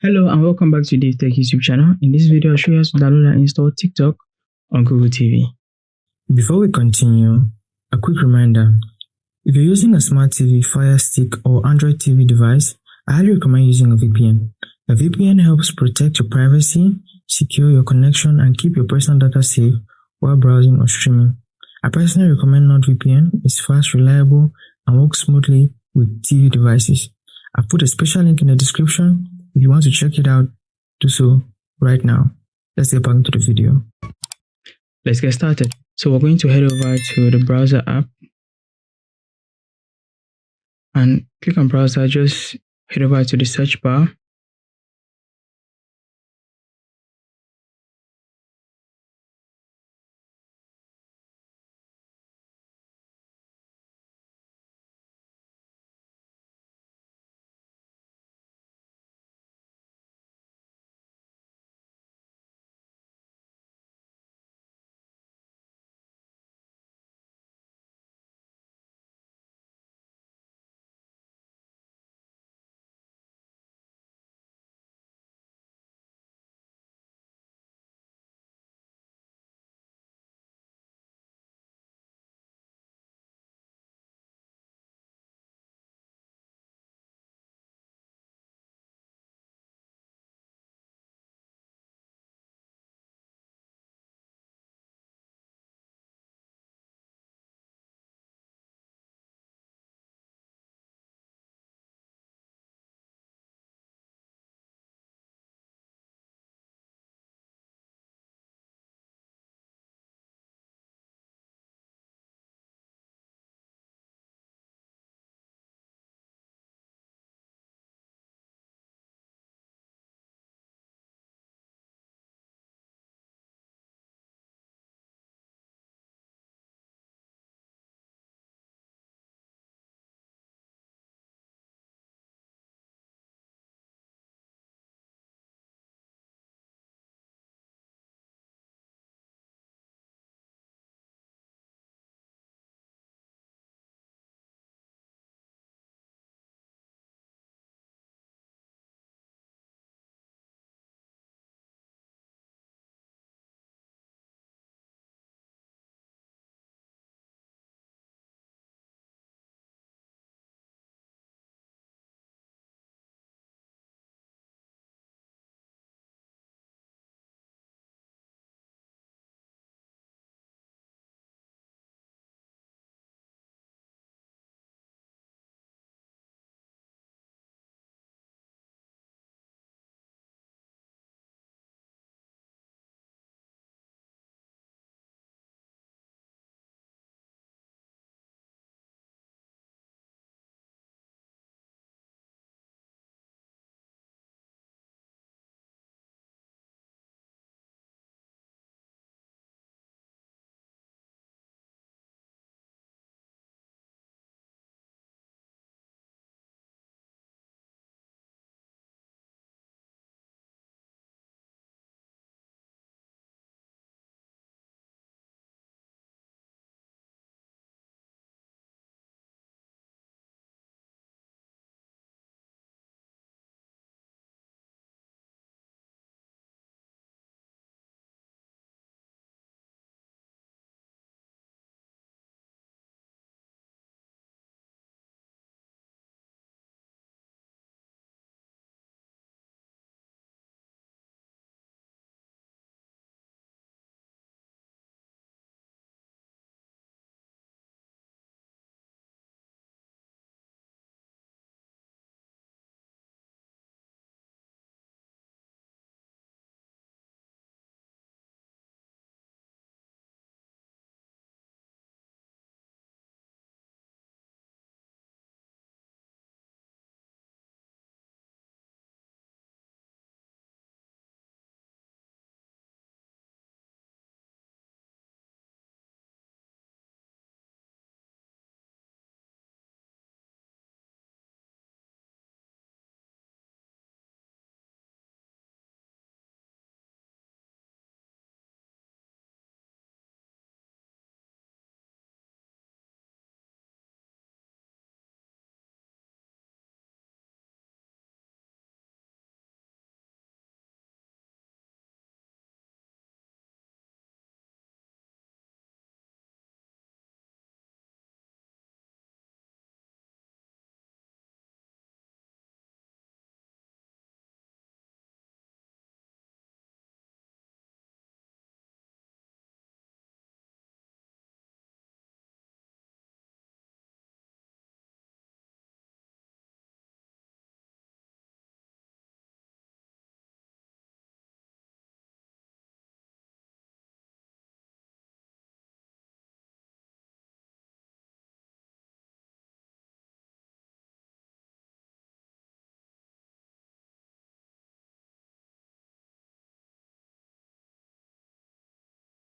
Hello and welcome back to DaveTech YouTube channel. In this video, I'll show you how to download and install TikTok on Google TV. Before we continue, a quick reminder. If you're using a smart TV, Fire Stick or Android TV device, I highly recommend using a VPN. A VPN helps protect your privacy, secure your connection, and keep your personal data safe while browsing or streaming. I personally recommend NordVPN. It's fast, reliable, and works smoothly with TV devices. I've put a special link in the description. If you want to check it out, do so right now. Let's get back into the video. Let's get started. So we're going to head over to the browser app and click on browser. Just head over to the search bar